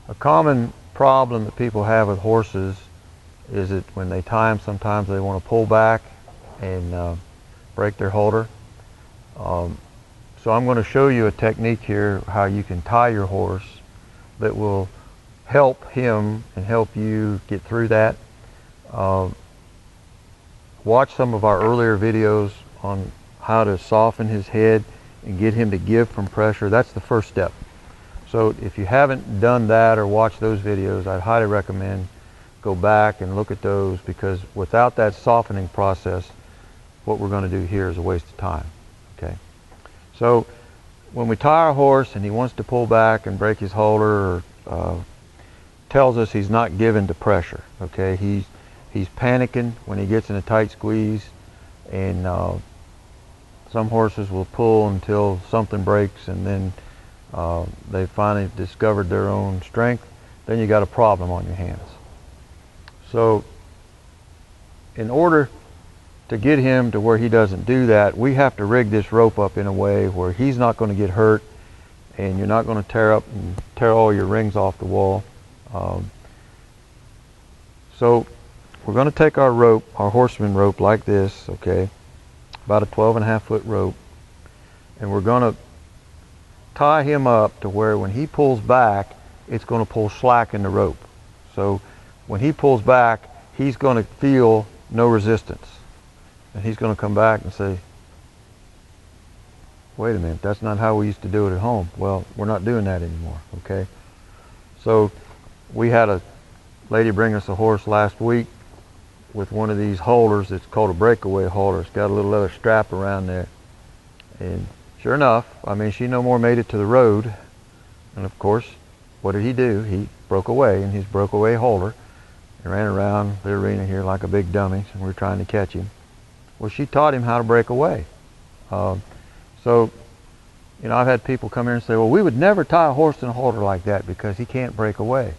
A common problem that people have with horses is that when they tie them, sometimes they want to pull back and break their halter. So I'm going to show you a technique here how you can tie your horse that will help him and help you get through that. Watch some of our earlier videos on how to soften his head and get him to give from pressure. That's the first step. So if you haven't done that or watched those videos, I'd highly recommend go back and look at those, because without that softening process, what we're going to do here is a waste of time. Okay. So when we tie our horse and he wants to pull back and break his halter, or tells us he's not given to pressure, okay, he's panicking when he gets in a tight squeeze, and some horses will pull until something breaks, and then they finally discovered their own strength. Then you got a problem on your hands. So in order to get him to where he doesn't do that, we have to rig this rope up in a way where he's not going to get hurt, and you're not going to tear up and tear all your rings off the wall. So we're going to take our rope, our horseman rope, like this, okay, about a 12.5-foot rope, and we're going to tie him up to where when he pulls back, it's going to pull slack in the rope. So when he pulls back, he's going to feel no resistance. And he's going to come back and say, wait a minute, that's not how we used to do it at home. Well, we're not doing that anymore, okay? So we had a lady bring us a horse last week with one of these halters. It's called a breakaway halter. It's got a little leather strap around there. And sure enough, I mean, she no more made it to the road. And of course, what did he do? He broke away in his breakaway halter and ran around the arena here like a big dummy, and we were trying to catch him. Well, she taught him how to break away. So, you know, I've had people come here and say, well, we would never tie a horse in a halter like that because he can't break away.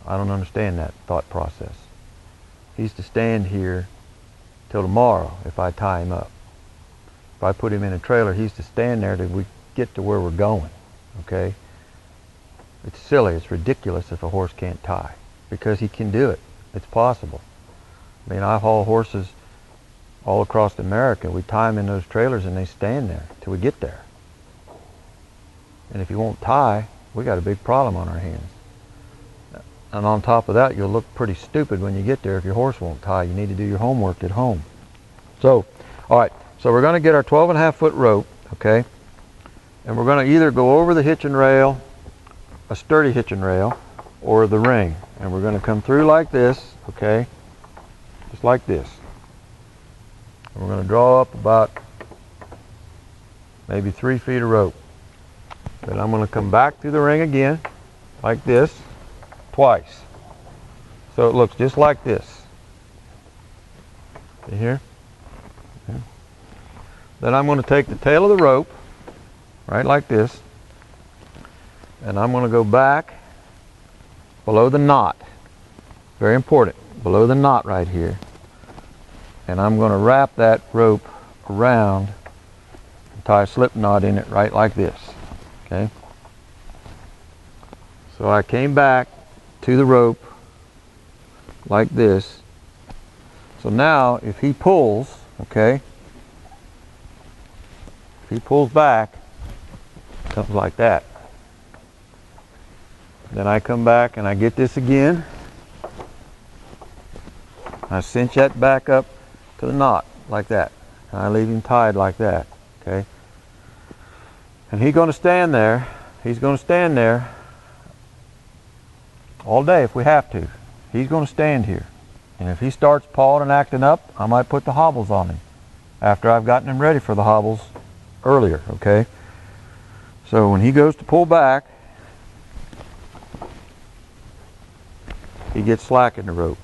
I don't understand that thought process. He's to stand here till tomorrow if I tie him up. If I put him in a trailer, he's to stand there till we get to where we're going, okay? It's silly, it's ridiculous if a horse can't tie, because he can do it. It's possible. I mean, I haul horses all across America. We tie them in those trailers and they stand there till we get there. And if you won't tie, we got a big problem on our hands. And on top of that, you'll look pretty stupid when you get there if your horse won't tie. You need to do your homework at home. So, all right, so we're going to get our 12.5-foot rope, okay? And we're going to either go over the hitching rail, a sturdy hitching rail, or the ring. And we're going to come through like this, okay? Just like this. And we're going to draw up about maybe 3 feet of rope. Then I'm going to come back through the ring again, like this, twice. So it looks just like this. See here? Okay. Then I'm going to take the tail of the rope, right like this, and I'm going to go back below the knot. Very important, below the knot right here. And I'm going to wrap that rope around and tie a slip knot in it right like this. Okay? So I came back to the rope like this. So now if he pulls, okay, if he pulls back, it comes like that. Then I come back and I get this again. I cinch that back up to the knot like that. And I leave him tied like that, okay? And he's going to stand there. He's going to stand there all day if we have to. He's going to stand here. And if he starts pawing and acting up, I might put the hobbles on him after I've gotten him ready for the hobbles earlier, okay? So when he goes to pull back, he gets slack in the rope.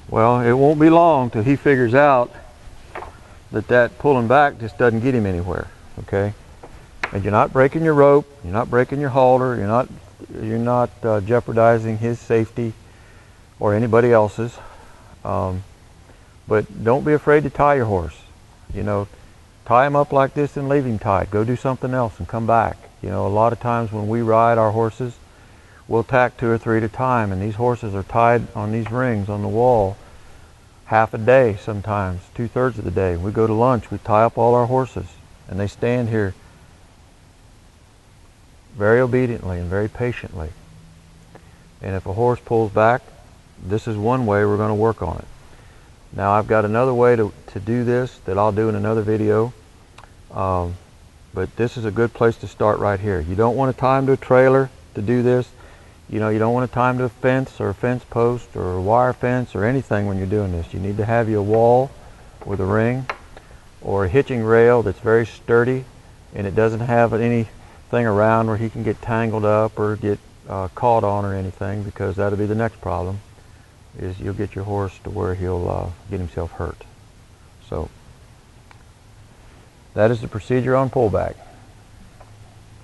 Well, it won't be long till he figures out that that pulling back just doesn't get him anywhere, okay? And you're not breaking your rope, you're not breaking your halter, you're not jeopardizing his safety or anybody else's. But don't be afraid to tie your horse. You know, tie him up like this and leave him tied. Go do something else and come back. You know, a lot of times when we ride our horses, we'll tack 2 or 3 at a time, and these horses are tied on these rings on the wall half a day, sometimes 2/3 of the day. We go to lunch, we tie up all our horses, and they stand here very obediently and very patiently. And if a horse pulls back, this is one way we're going to work on it. Now I've got another way to do this that I'll do in another video, but this is a good place to start right here. You don't want to tie him to a trailer to do this. You know, you don't want to tie him to a fence or a fence post or a wire fence or anything when you're doing this. You need to have you a wall with a ring or a hitching rail that's very sturdy and it doesn't have anything around where he can get tangled up or get caught on or anything, because that'll be the next problem, is you'll get your horse to where he'll get himself hurt. So that is the procedure on pullback.